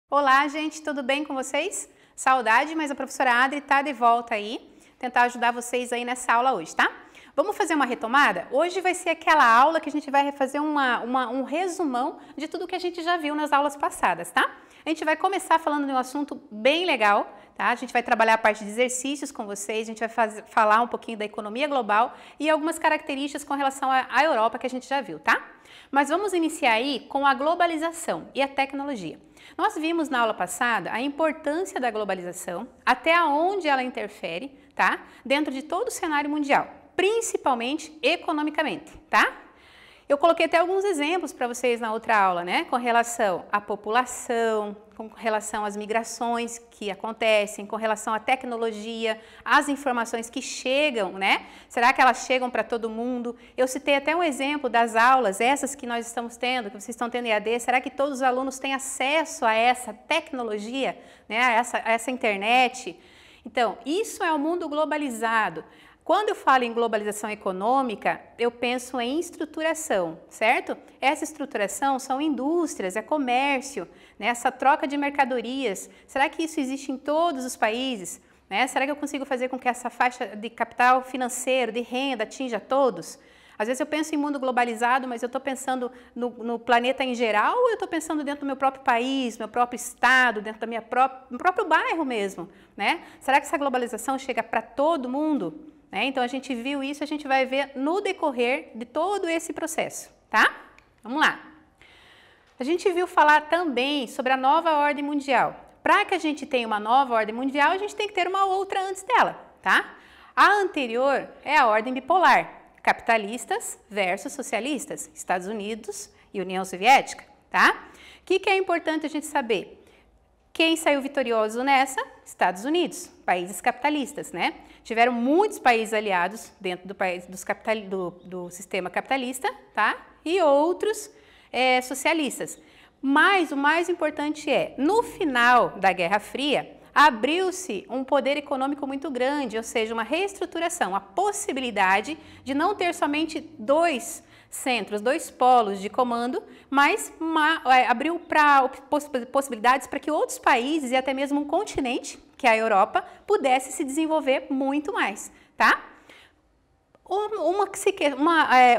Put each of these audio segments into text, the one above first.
Olá, gente, tudo bem com vocês? Saudade, mas a professora Adri está de volta aí, tentar ajudar vocês aí nessa aula hoje, tá? Vamos fazer uma retomada? Hoje vai ser aquela aula que a gente vai fazer um resumão de tudo que a gente já viu nas aulas passadas, tá? A gente vai começar falando de um assunto bem legal, tá? A gente vai trabalhar a parte de exercícios com vocês, a gente vai falar um pouquinho da economia global e algumas características com relação à Europa que a gente já viu, tá? Mas vamos iniciar aí com a globalização e a tecnologia. Nós vimos na aula passada a importância da globalização, até onde ela interfere, tá? Dentro de todo o cenário mundial, principalmente economicamente, tá? Eu coloquei até alguns exemplos para vocês na outra aula, né? Com relação à população, com relação às migrações que acontecem, com relação à tecnologia, às informações que chegam, né? Será que elas chegam para todo mundo? Eu citei até um exemplo das aulas, essas que nós estamos tendo, que vocês estão tendo em EAD. Será que todos os alunos têm acesso a essa tecnologia, né? A essa internet? Então, isso é o mundo globalizado. Quando eu falo em globalização econômica, eu penso em estruturação, certo? Essa estruturação são indústrias, é comércio, né? Essa troca de mercadorias. Será que isso existe em todos os países? Né? Será que eu consigo fazer com que essa faixa de capital financeiro, de renda, atinja todos? Às vezes eu penso em mundo globalizado, mas eu estou pensando no planeta em geral ou eu estou pensando dentro do meu próprio país, meu próprio estado, dentro do meu próprio bairro mesmo? Né? Será que essa globalização chega para todo mundo? Então, a gente viu isso, a gente vai ver no decorrer de todo esse processo, tá? Vamos lá. A gente viu falar também sobre a nova ordem mundial. Para que a gente tenha uma nova ordem mundial, a gente tem que ter uma outra antes dela, tá? A anterior é a ordem bipolar, capitalistas versus socialistas, Estados Unidos e União Soviética, tá? O que é importante a gente saber? Quem saiu vitorioso nessa? Estados Unidos, países capitalistas, né? Tiveram muitos países aliados dentro do sistema capitalista, tá? E outros socialistas. Mas o mais importante é, no final da Guerra Fria, abriu-se um poder econômico muito grande, ou seja, uma reestruturação, a possibilidade de não ter somente dois centros, dois polos de comando, mas abriu possibilidades para que outros países e até mesmo um continente, que é a Europa, pudesse se desenvolver muito mais, tá?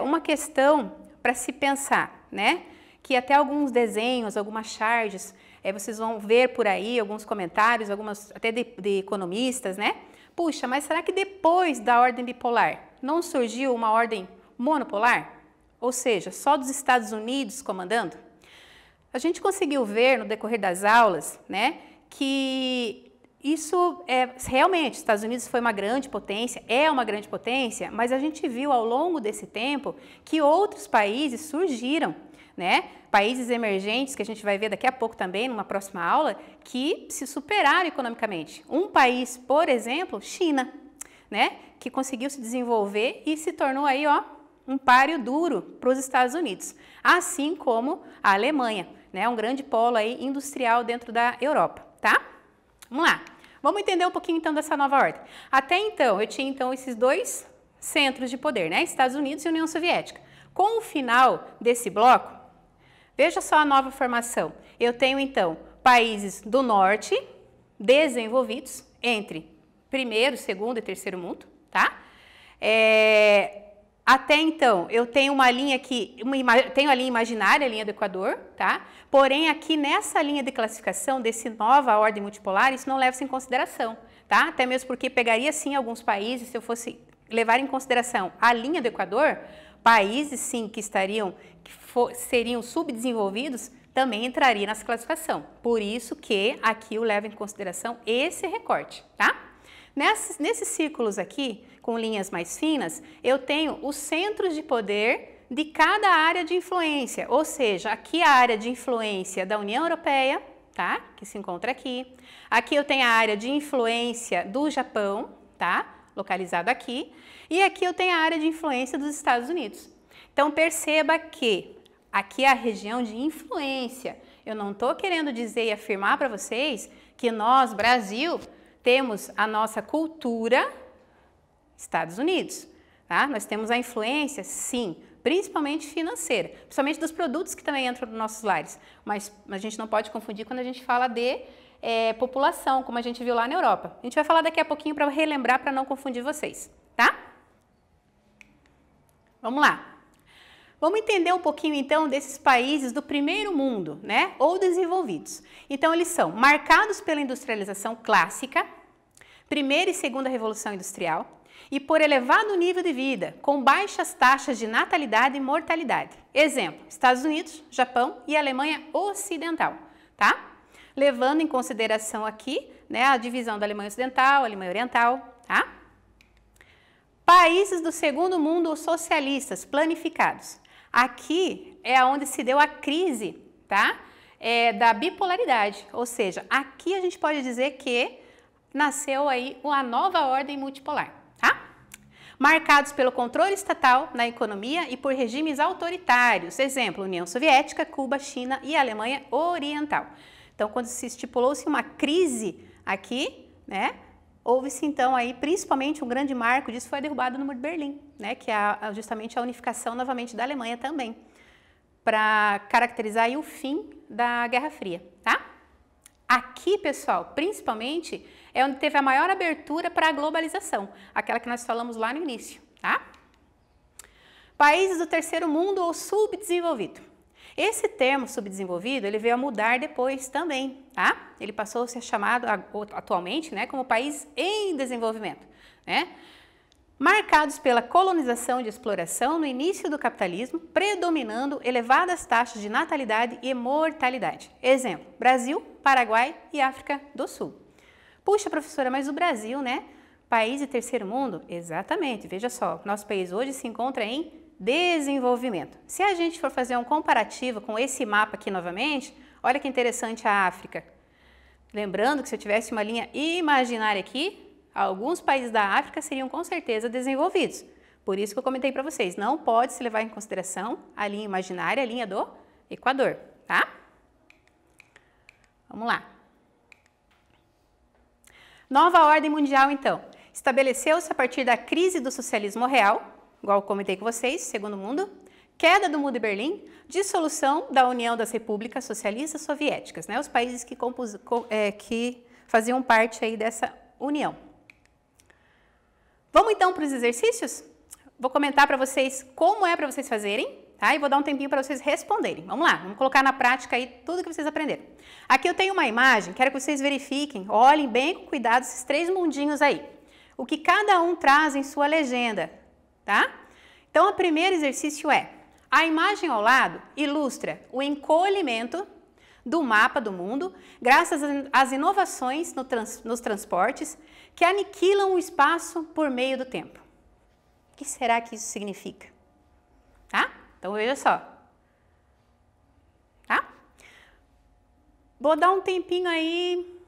Uma questão para se pensar, né? Que até alguns desenhos, algumas charges, vocês vão ver por aí, alguns comentários, algumas até de economistas, né? Puxa, mas será que depois da ordem bipolar não surgiu uma ordem monopolar? Ou seja, só dos Estados Unidos comandando? A gente conseguiu ver no decorrer das aulas, né, que isso realmente, os Estados Unidos foi uma grande potência, é uma grande potência, mas a gente viu ao longo desse tempo que outros países surgiram, né, países emergentes, que a gente vai ver daqui a pouco também, numa próxima aula, que se superaram economicamente. Um país, por exemplo, China, né, que conseguiu se desenvolver e se tornou aí, ó, um páreo duro para os Estados Unidos, assim como a Alemanha, né, um grande polo aí industrial dentro da Europa, tá? Vamos lá, vamos entender um pouquinho então dessa nova ordem. Até então, eu tinha então esses dois centros de poder, né, Estados Unidos e União Soviética. Com o final desse bloco, veja só a nova formação. Eu tenho então países do norte desenvolvidos entre primeiro, segundo e terceiro mundo, tá? Até então, eu tenho uma linha aqui, tenho a linha imaginária, a linha do Equador, tá? Porém, aqui nessa linha de classificação desse nova ordem multipolar, isso não leva-se em consideração, tá? Até mesmo porque pegaria, sim, alguns países, se eu fosse levar em consideração a linha do Equador, países, sim, que seriam subdesenvolvidos, também entraria nessa classificação. Por isso que aqui eu levo em consideração esse recorte, tá? Nesses círculos aqui, com linhas mais finas, eu tenho os centros de poder de cada área de influência, ou seja, aqui a área de influência da União Europeia, tá? Que se encontra aqui. Aqui eu tenho a área de influência do Japão, tá? Localizado aqui. E aqui eu tenho a área de influência dos Estados Unidos. Então, perceba que aqui é a região de influência. Eu não estou querendo dizer e afirmar para vocês que nós, Brasil, temos a nossa cultura Estados Unidos. tá? Nós temos a influência, sim, principalmente financeira, principalmente dos produtos que também entram nos nossos lares, mas a gente não pode confundir quando a gente fala de população, como a gente viu lá na Europa. A gente vai falar daqui a pouquinho para relembrar, para não confundir vocês, tá? Vamos lá. Vamos entender um pouquinho, então, desses países do primeiro mundo, né, ou desenvolvidos. Então, eles são marcados pela industrialização clássica, primeira e segunda revolução industrial, e por elevado nível de vida, com baixas taxas de natalidade e mortalidade. Exemplo, Estados Unidos, Japão e Alemanha Ocidental, tá? Levando em consideração aqui, né, a divisão da Alemanha Ocidental, Alemanha Oriental, tá? Países do segundo mundo socialistas planificados. Aqui é onde se deu a crise, tá? Da bipolaridade, ou seja, aqui a gente pode dizer que nasceu aí uma nova ordem multipolar, tá? Marcados pelo controle estatal na economia e por regimes autoritários, exemplo, União Soviética, Cuba, China e Alemanha Oriental. Então, quando se estipulou-se uma crise aqui, né, houve-se então aí, principalmente um grande marco disso foi a derrubada do Muro de Berlim, né, que é justamente a unificação novamente da Alemanha também, para caracterizar aí o fim da Guerra Fria, tá? Aqui, pessoal, principalmente, é onde teve a maior abertura para a globalização, aquela que nós falamos lá no início, tá? Países do terceiro mundo ou subdesenvolvido. Esse termo subdesenvolvido, ele veio a mudar depois também, tá? Ele passou a ser chamado atualmente, né, como país em desenvolvimento, né? Marcados pela colonização e de exploração no início do capitalismo, predominando elevadas taxas de natalidade e mortalidade. Exemplo, Brasil, Paraguai e África do Sul. Puxa, professora, mas o Brasil, né? País de terceiro mundo? Exatamente, veja só, nosso país hoje se encontra em desenvolvimento. Se a gente for fazer um comparativo com esse mapa aqui novamente, olha que interessante a África. Lembrando que se eu tivesse uma linha imaginária aqui, alguns países da África seriam com certeza desenvolvidos. Por isso que eu comentei para vocês, não pode se levar em consideração a linha imaginária, a linha do Equador, tá? Vamos lá. Nova ordem mundial, então. Estabeleceu-se a partir da crise do socialismo real, igual eu comentei com vocês, segundo mundo, queda do Muro de Berlim, dissolução da União das Repúblicas Socialistas Soviéticas, né, os países que faziam parte aí dessa união. Vamos então para os exercícios? Vou comentar para vocês como é para vocês fazerem, tá? E vou dar um tempinho para vocês responderem. Vamos lá, vamos colocar na prática aí tudo que vocês aprenderam. Aqui eu tenho uma imagem, quero que vocês verifiquem, olhem bem com cuidado esses três mundinhos aí. O que cada um traz em sua legenda. Tá? Então, o primeiro exercício é, a imagem ao lado ilustra o encolhimento do mapa do mundo graças às inovações nos transportes que aniquilam o espaço por meio do tempo. O que será que isso significa? Tá? Então, veja só. Tá? Vou dar um tempinho aí,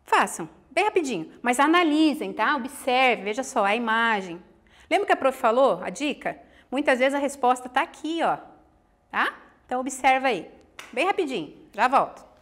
façam, bem rapidinho, mas analisem, tá? Observe, veja só a imagem. Lembra que a prof falou, a dica? Muitas vezes a resposta está aqui, ó, tá? Então, observa aí, bem rapidinho, já volto.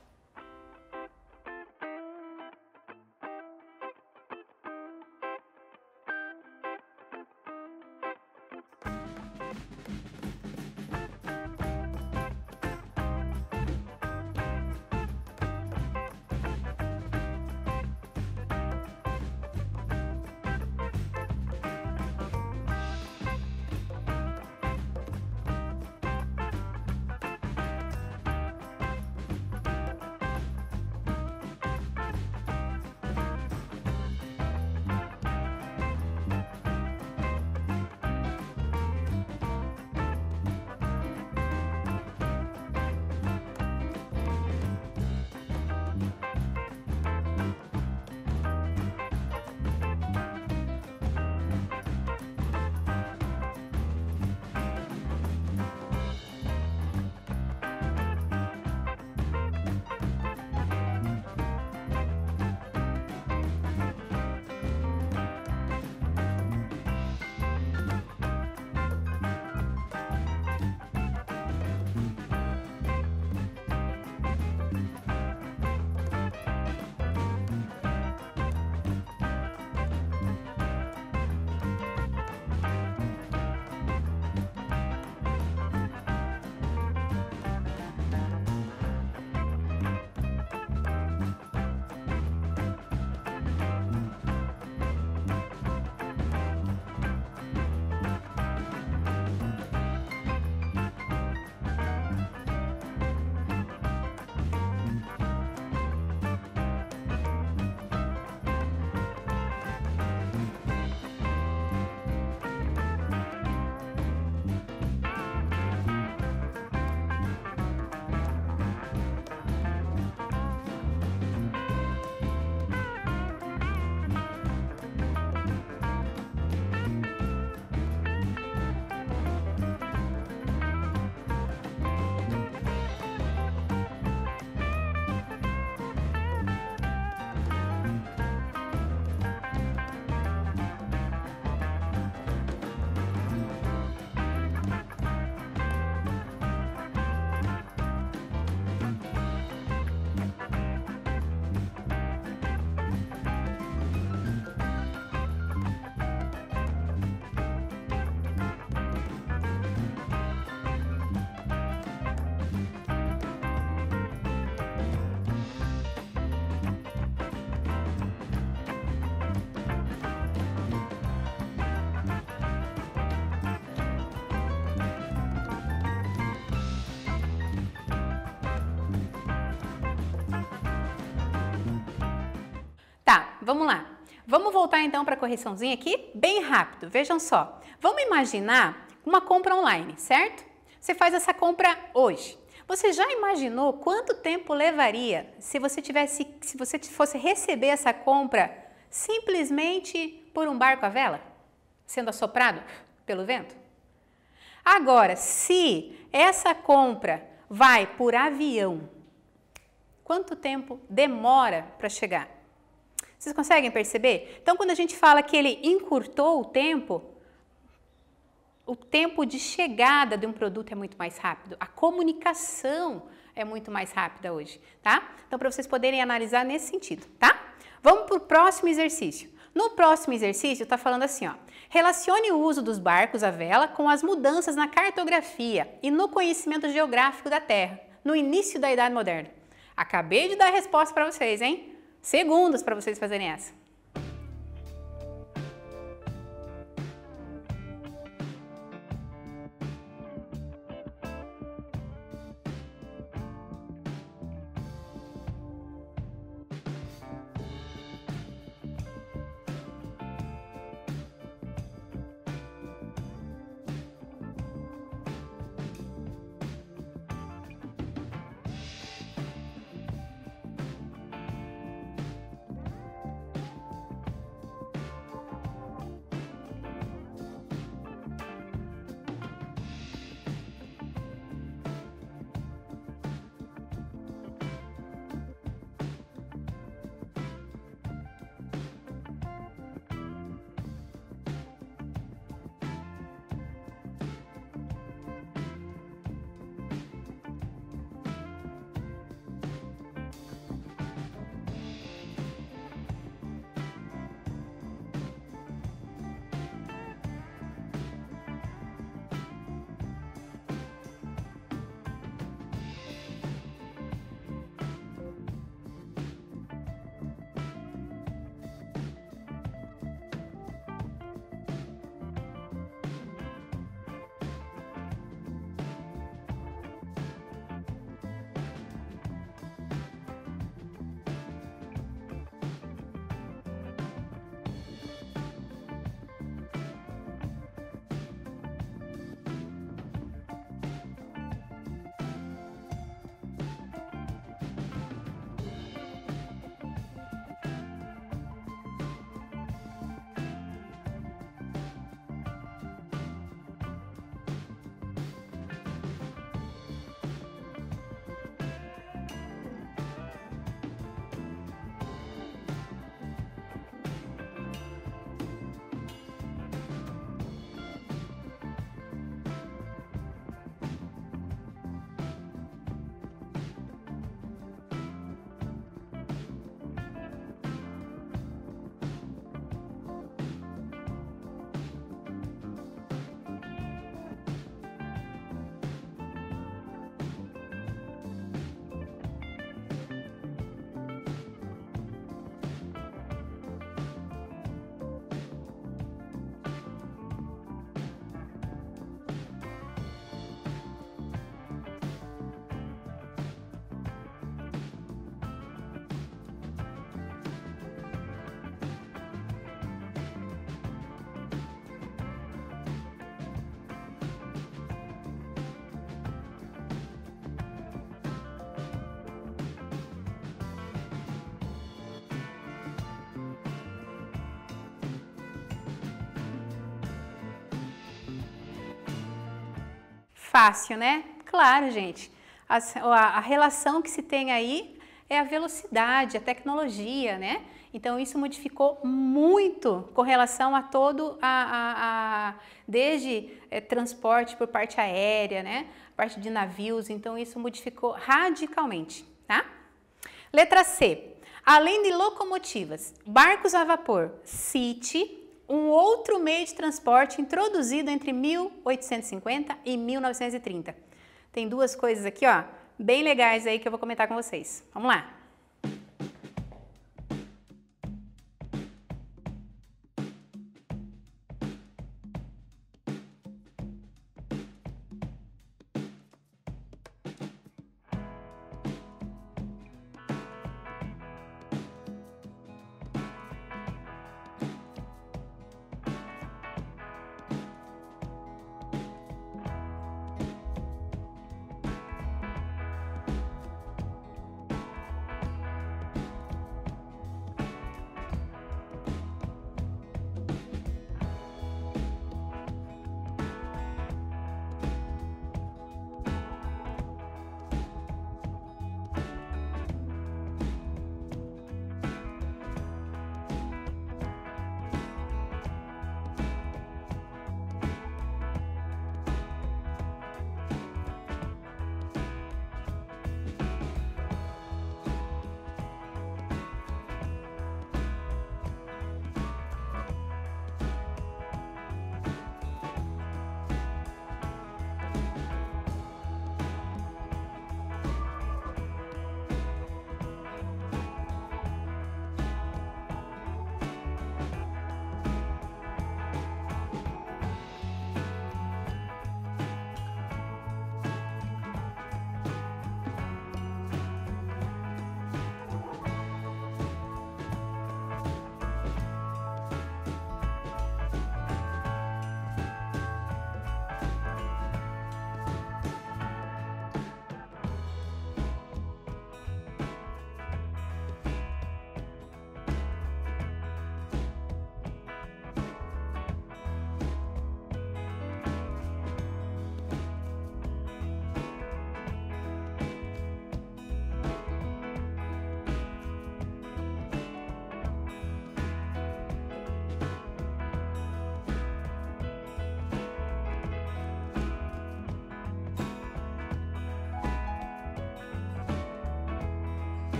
Tá, vamos lá. Vamos voltar então para a correçãozinha aqui, bem rápido. Vejam só. Vamos imaginar uma compra online, certo? Você faz essa compra hoje. Você já imaginou quanto tempo levaria se você fosse receber essa compra simplesmente por um barco à vela, sendo assoprado pelo vento? Agora, se essa compra vai por avião, quanto tempo demora para chegar? Vocês conseguem perceber? Então, quando a gente fala que ele encurtou o tempo de chegada de um produto é muito mais rápido. A comunicação é muito mais rápida hoje, tá? Então, para vocês poderem analisar nesse sentido, tá? Vamos para o próximo exercício. No próximo exercício, está falando assim, ó. Relacione o uso dos barcos à vela com as mudanças na cartografia e no conhecimento geográfico da Terra, no início da Idade Moderna. Acabei de dar a resposta para vocês, hein? Segundos para vocês fazerem essa. Fácil, né? Claro, gente. A relação que se tem aí é a velocidade, a tecnologia, né? Então, isso modificou muito com relação a todo desde transporte por parte aérea, né? Parte de navios, então isso modificou radicalmente, tá? Letra C. Além de locomotivas, barcos a vapor, cite um outro meio de transporte introduzido entre 1850 e 1930. Tem duas coisas aqui, ó, bem legais aí que eu vou comentar com vocês. Vamos lá.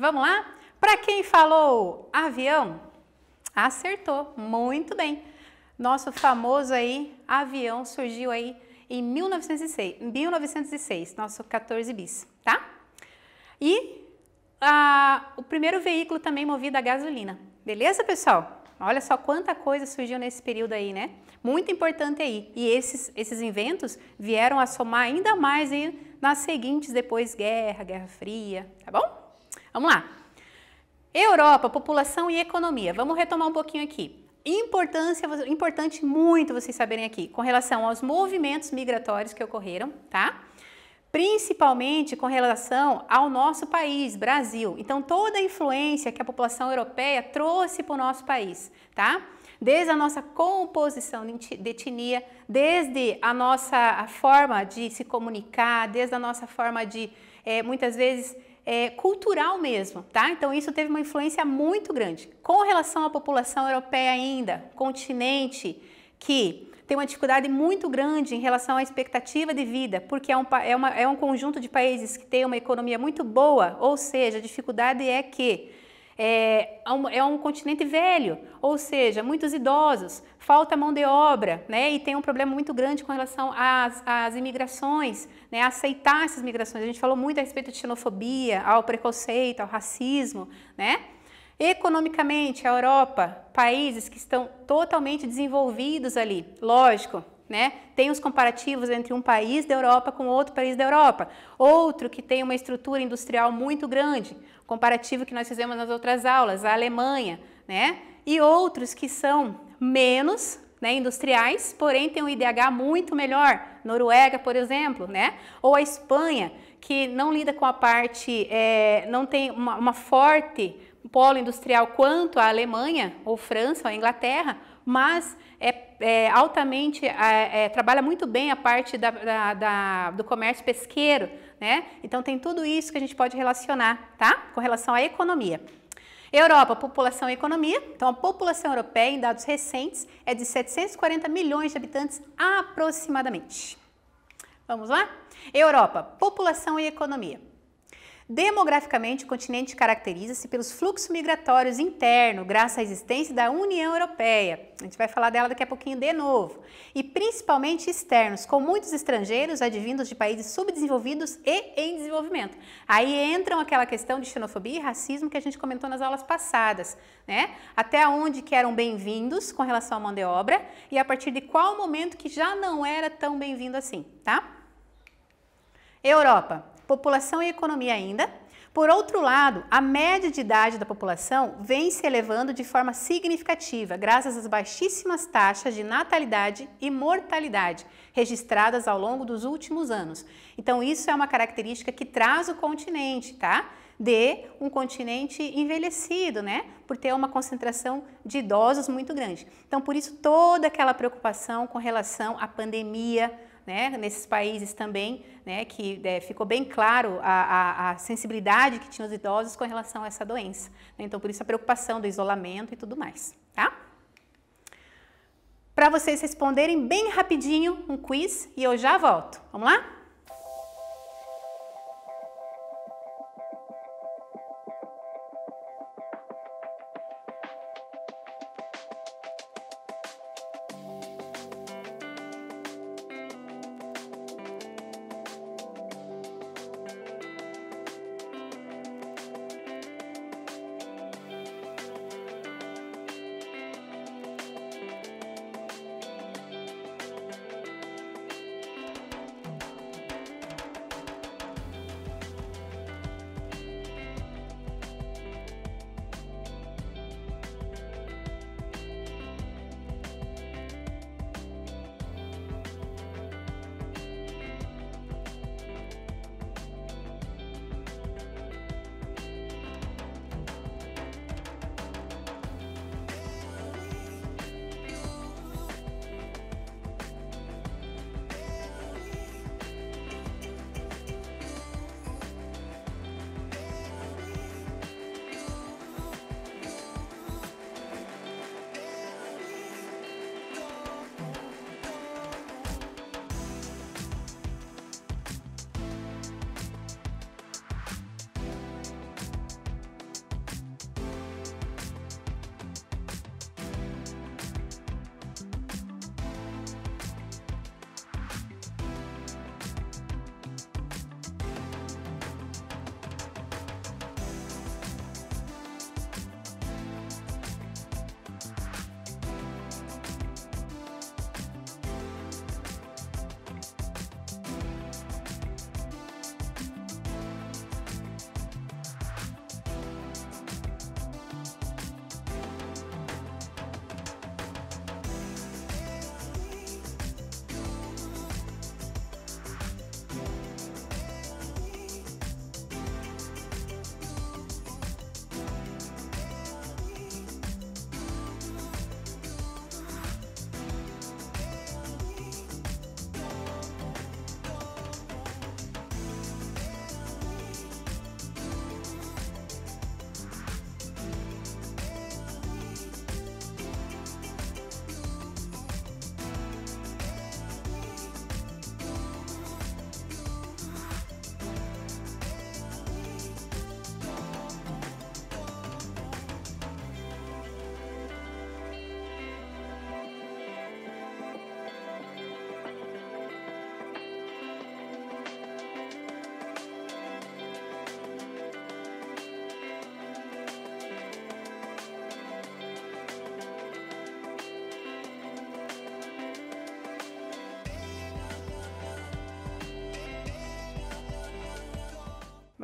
Vamos lá? Para quem falou avião, acertou, muito bem. Nosso famoso aí avião surgiu aí em 1906, nosso 14 bis, tá? E o primeiro veículo também movido a gasolina, beleza, pessoal? Olha só quanta coisa surgiu nesse período aí, né? Muito importante aí. E esses inventos vieram a somar ainda mais aí nas seguintes, depois Guerra Fria, tá bom? Vamos lá. Europa, população e economia. Vamos retomar um pouquinho aqui. Importante muito vocês saberem aqui, com relação aos movimentos migratórios que ocorreram, tá? Principalmente com relação ao nosso país, Brasil. Então, toda a influência que a população europeia trouxe para o nosso país, tá? Desde a nossa composição de etnia, desde a nossa forma de se comunicar, desde a nossa forma de, muitas vezes, cultural mesmo, tá? Então, isso teve uma influência muito grande. Com relação à população europeia ainda, continente que tem uma dificuldade muito grande em relação à expectativa de vida, porque é um conjunto de países que tem uma economia muito boa, ou seja, a dificuldade é que é um continente velho, ou seja, muitos idosos, falta mão de obra, né? E tem um problema muito grande com relação às imigrações, né? Aceitar essas migrações. A gente falou muito a respeito de xenofobia, ao preconceito, ao racismo, né? Economicamente, a Europa, países que estão totalmente desenvolvidos ali, lógico, né? Tem os comparativos entre um país da Europa com outro país da Europa, outro que tem uma estrutura industrial muito grande, comparativo que nós fizemos nas outras aulas, a Alemanha, né? E outros que são menos, né, industriais, porém tem um IDH muito melhor, Noruega, por exemplo, né? Ou a Espanha, que não lida com a parte, não tem uma forte polo industrial quanto a Alemanha, ou França, ou a Inglaterra, mas altamente, trabalha muito bem a parte do comércio pesqueiro, né? Então tem tudo isso que a gente pode relacionar, tá? Com relação à economia. Europa, população e economia. Então a população europeia, em dados recentes, é de 740 milhões de habitantes aproximadamente. Vamos lá? Europa, população e economia. Demograficamente, o continente caracteriza-se pelos fluxos migratórios internos, graças à existência da União Europeia. A gente vai falar dela daqui a pouquinho de novo. E principalmente externos, com muitos estrangeiros advindos de países subdesenvolvidos e em desenvolvimento. Aí entram aquela questão de xenofobia e racismo que a gente comentou nas aulas passadas, né? Até onde que eram bem-vindos com relação à mão de obra e a partir de qual momento que já não era tão bem-vindo assim, tá? Europa. População e economia ainda. Por outro lado, a média de idade da população vem se elevando de forma significativa, graças às baixíssimas taxas de natalidade e mortalidade registradas ao longo dos últimos anos. Então, isso é uma característica que traz o continente, tá? De um continente envelhecido, né? Por ter uma concentração de idosos muito grande. Então, por isso, toda aquela preocupação com relação à pandemia, né, nesses países também, né, que ficou bem claro a sensibilidade que tinham os idosos com relação a essa doença. Então, por isso a preocupação do isolamento e tudo mais, tá? Para vocês responderem bem rapidinho um quiz e eu já volto. Vamos lá?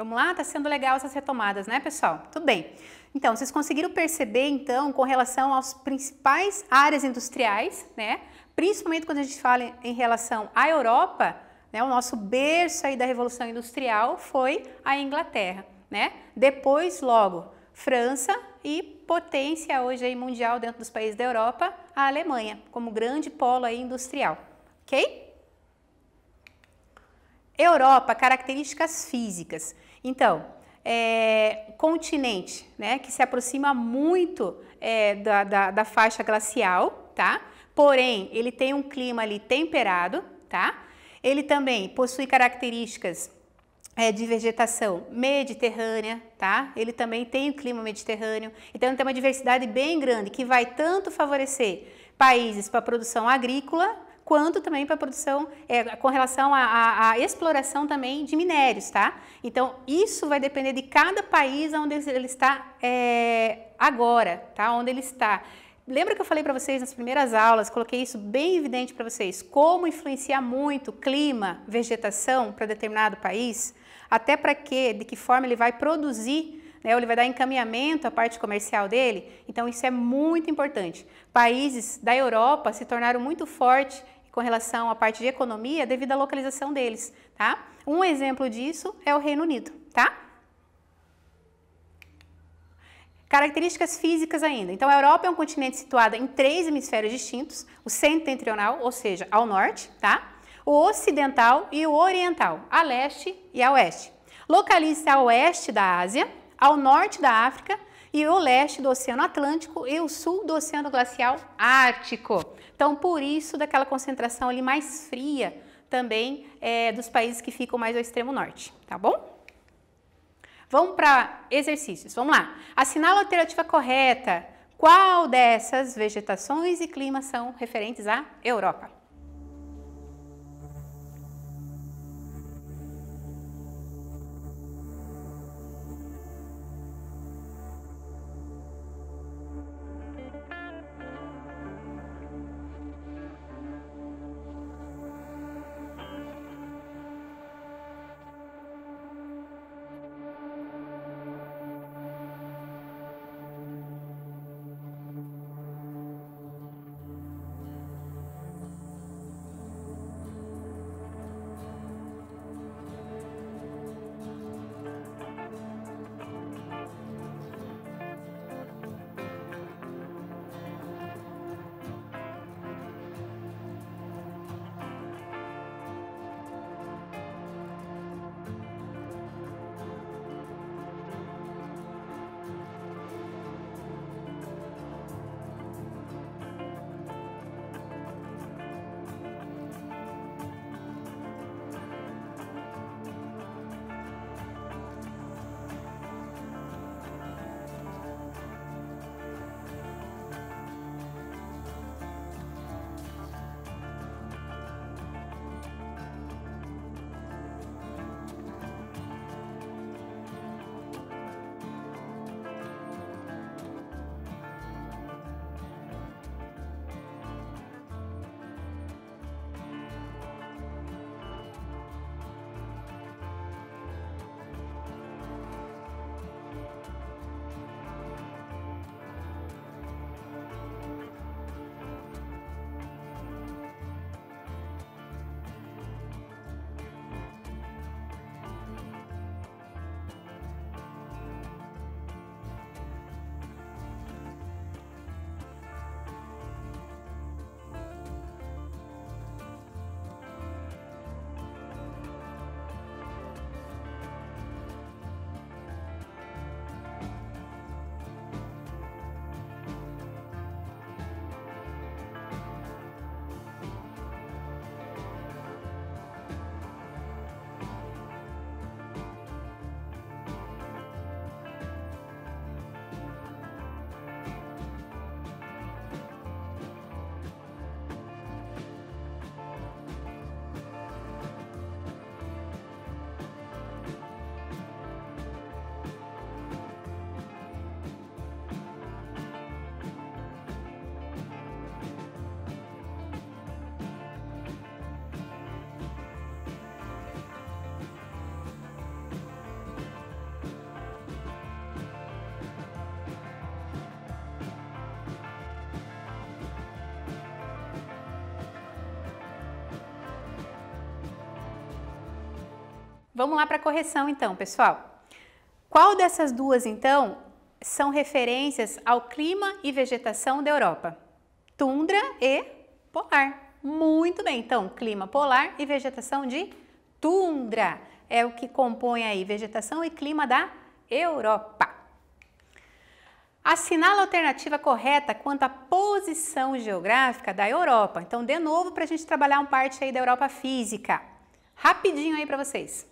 Vamos lá? Tá sendo legal essas retomadas, né, pessoal? Tudo bem. Então, vocês conseguiram perceber, então, com relação às principais áreas industriais, né? Principalmente quando a gente fala em relação à Europa, né? O nosso berço aí da Revolução Industrial foi a Inglaterra, né? Depois, logo, França e potência hoje aí mundial dentro dos países da Europa, a Alemanha, como grande polo aí industrial, ok? Europa, características físicas. Então, continente, né, que se aproxima muito da faixa glacial, tá? Porém, ele tem um clima ali temperado, tá? Ele também possui características de vegetação mediterrânea, tá? Ele também tem o clima mediterrâneo, então ele tem uma diversidade bem grande que vai tanto favorecer países para a produção agrícola, quanto também para a produção, com relação à exploração também de minérios, tá? Então, isso vai depender de cada país onde ele está agora, tá? Onde ele está. Lembra que eu falei para vocês nas primeiras aulas, coloquei isso bem evidente para vocês, como influencia muito clima, vegetação para determinado país, até para quê, de que forma ele vai produzir, né, ou ele vai dar encaminhamento à parte comercial dele. Então, isso é muito importante. Países da Europa se tornaram muito fortes com relação à parte de economia devido à localização deles, tá? Um exemplo disso é o Reino Unido, tá? Características físicas ainda. Então, a Europa é um continente situado em 3 hemisférios distintos, o setentrional, ou seja, ao norte, tá? O ocidental e o oriental, a leste e a oeste. Localiza-se a oeste da Ásia, ao norte da África e o leste do Oceano Atlântico e o sul do Oceano Glacial Ártico. Então, por isso, daquela concentração ali mais fria também dos países que ficam mais ao extremo norte, tá bom? Vamos para exercícios, vamos lá. Assinala a alternativa correta. Qual dessas vegetações e climas são referentes à Europa? Vamos lá para a correção então, pessoal. Qual dessas duas então são referências ao clima e vegetação da Europa? Tundra e polar. Muito bem, então clima polar e vegetação de tundra é o que compõe aí vegetação e clima da Europa. Assinala a alternativa correta quanto à posição geográfica da Europa. Então, de novo, para a gente trabalhar uma parte aí da Europa física. Rapidinho aí para vocês.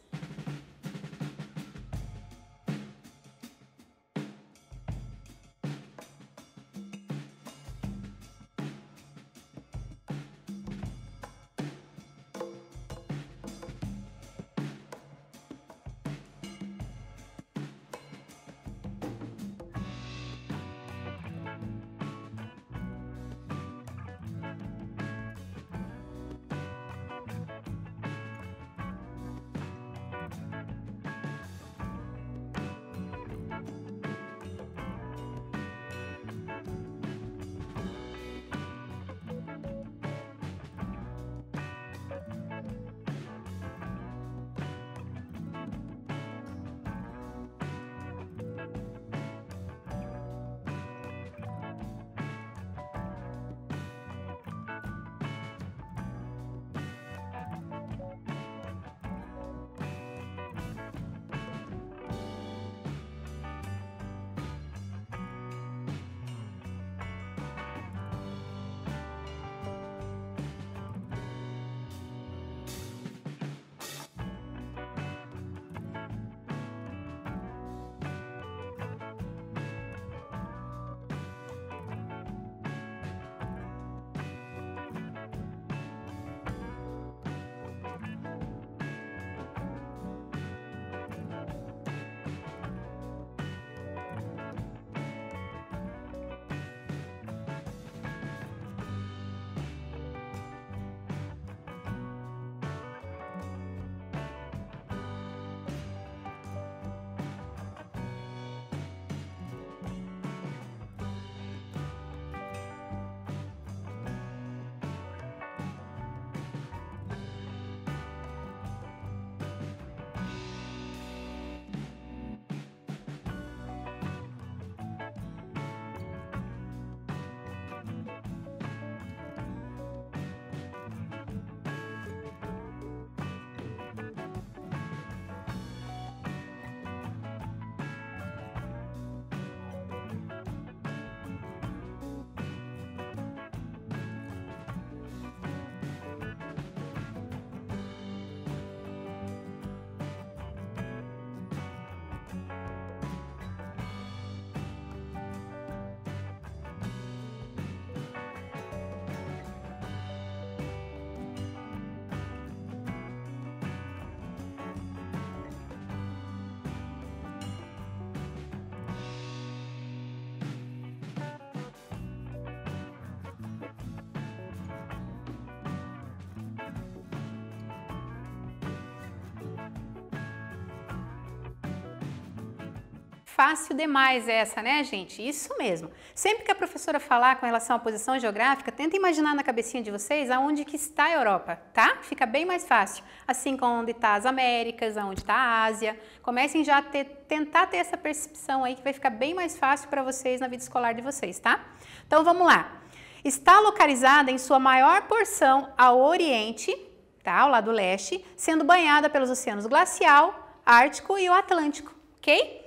Fácil demais essa, né, gente? Isso mesmo. Sempre que a professora falar com relação à posição geográfica, tenta imaginar na cabecinha de vocês aonde que está a Europa, tá? Fica bem mais fácil. Assim como onde está as Américas, aonde está a Ásia. Comecem já a tentar ter essa percepção aí que vai ficar bem mais fácil para vocês na vida escolar de vocês, tá? Então vamos lá. Está localizada em sua maior porção ao oriente, tá? Ao lado leste, sendo banhada pelos oceanos glacial, Ártico e o Atlântico, ok?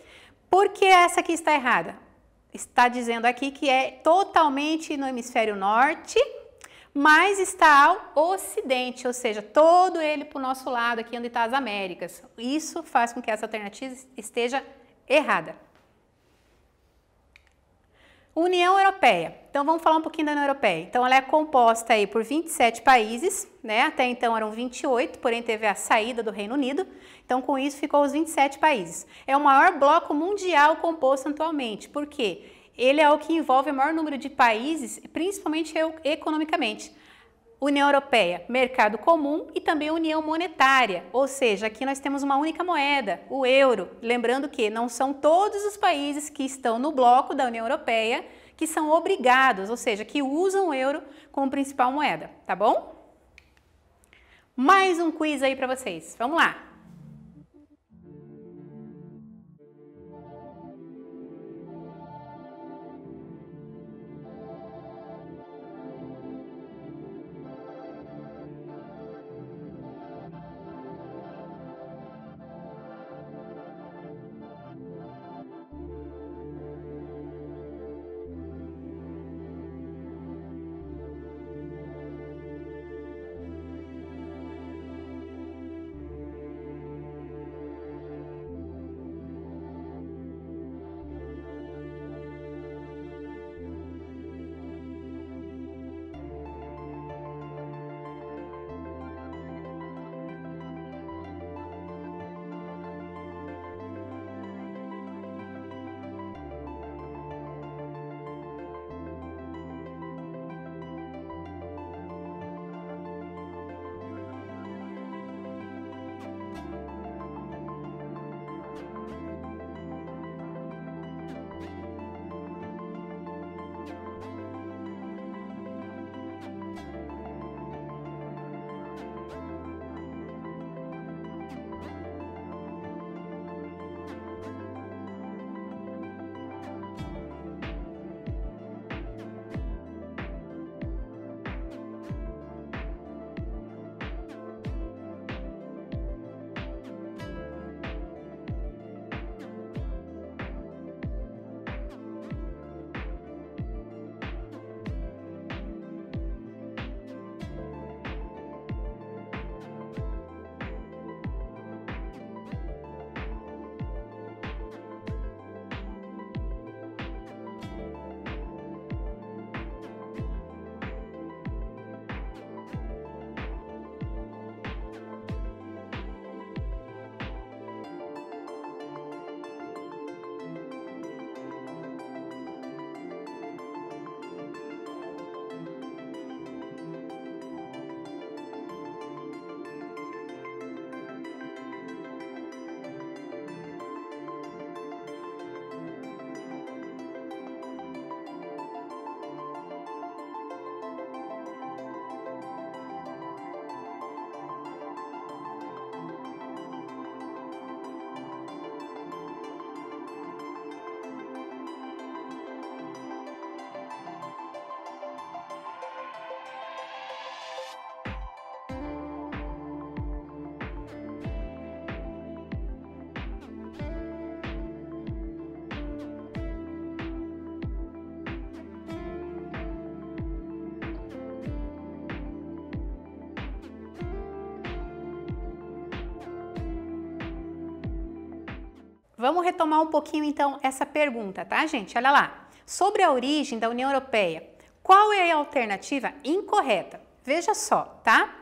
Por que essa aqui está errada? Está dizendo aqui que é totalmente no hemisfério norte, mas está ao ocidente, ou seja, todo ele para o nosso lado, aqui onde está as Américas. Isso faz com que essa alternativa esteja errada. União Europeia. Então vamos falar um pouquinho da União Europeia. Então ela é composta aí por 27 países, né? Até então eram 28, porém teve a saída do Reino Unido. Então com isso ficou os 27 países. É o maior bloco mundial composto atualmente. Por quê? Ele é o que envolve o maior número de países, principalmente economicamente. União Europeia, mercado comum e também união monetária, ou seja, aqui nós temos uma única moeda, o euro. Lembrando que não são todos os países que estão no bloco da União Europeia que são obrigados, ou seja, que usam o euro como principal moeda, tá bom? Mais um quiz aí para vocês, vamos lá! vamos retomar um pouquinho então essa pergunta, tá, gente? Olha lá. Sobre a origem da União Europeia, qual é a alternativa incorreta? Veja só, tá?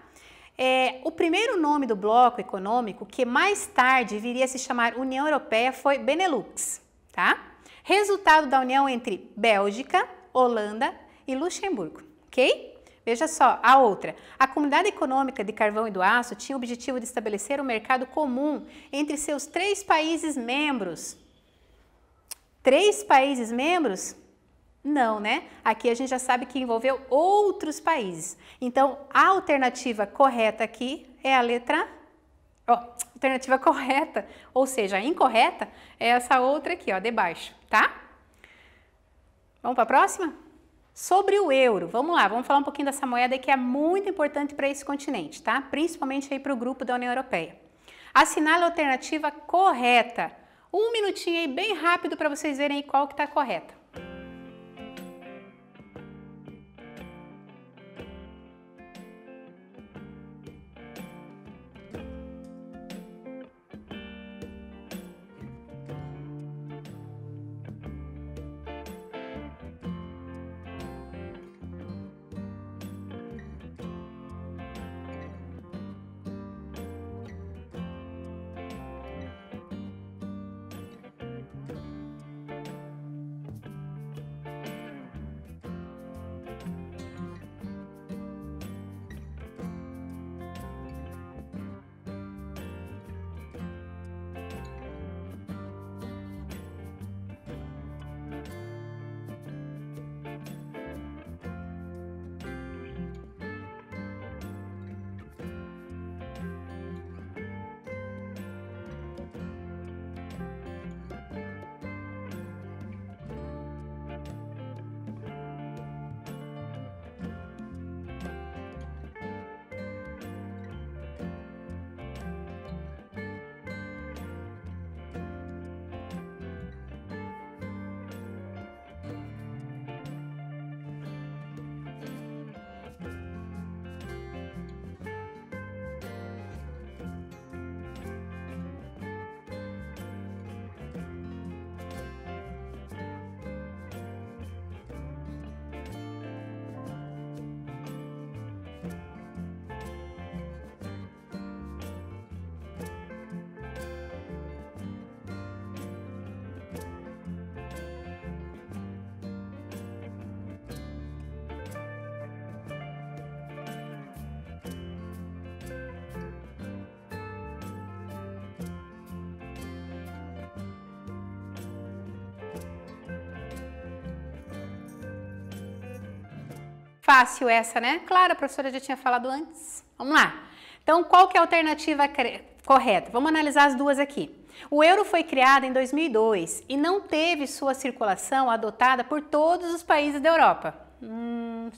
O primeiro nome do bloco econômico, que mais tarde viria a se chamar União Europeia, foi Benelux, tá? Resultado da união entre Bélgica, Holanda e Luxemburgo, ok? Veja só, a outra. A Comunidade Econômica de Carvão e do Aço tinha o objetivo de estabelecer um mercado comum entre seus 3 países membros. 3 países membros? Não, né? Aqui a gente já sabe que envolveu outros países. Então, a alternativa correta aqui é a letra... alternativa correta, ou seja, a incorreta, é essa outra aqui, ó, de baixo, tá? Vamos para a próxima? Sobre o euro, vamos lá, vamos falar um pouquinho dessa moeda que é muito importante para esse continente, tá? Principalmente aí para o grupo da União Europeia. Assinale a alternativa correta. Um minutinho aí bem rápido para vocês verem aí qual que está correta. Fácil essa, né? Claro, a professora já tinha falado antes. Vamos lá. Então, qual que é a alternativa correta? Vamos analisar as duas aqui. O euro foi criado em 2002 e não teve sua circulação adotada por todos os países da Europa.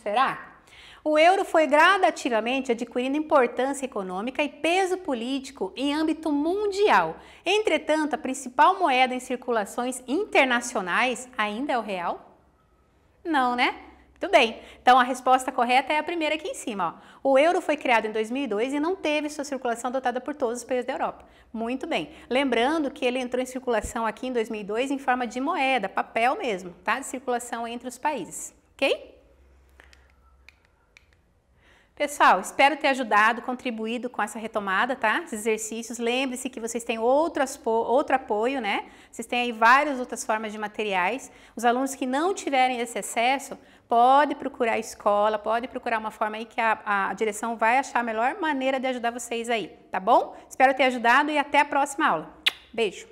Será? O euro foi gradativamente adquirindo importância econômica e peso político em âmbito mundial. Entretanto, a principal moeda em circulações internacionais ainda é o real? Não, né? Tudo bem. Então, a resposta correta é a primeira aqui em cima. Ó. O euro foi criado em 2002 e não teve sua circulação adotada por todos os países da Europa. Muito bem. Lembrando que ele entrou em circulação aqui em 2002 em forma de moeda, papel mesmo, tá? De circulação entre os países, ok? Pessoal, espero ter ajudado, contribuído com essa retomada, tá? Esses exercícios. Lembre-se que vocês têm outro apoio, né? Vocês têm aí várias outras formas de materiais. Os alunos que não tiverem esse acesso, pode procurar a escola, pode procurar uma forma aí que a direção vai achar a melhor maneira de ajudar vocês aí, tá bom? Espero ter ajudado e até a próxima aula. Beijo!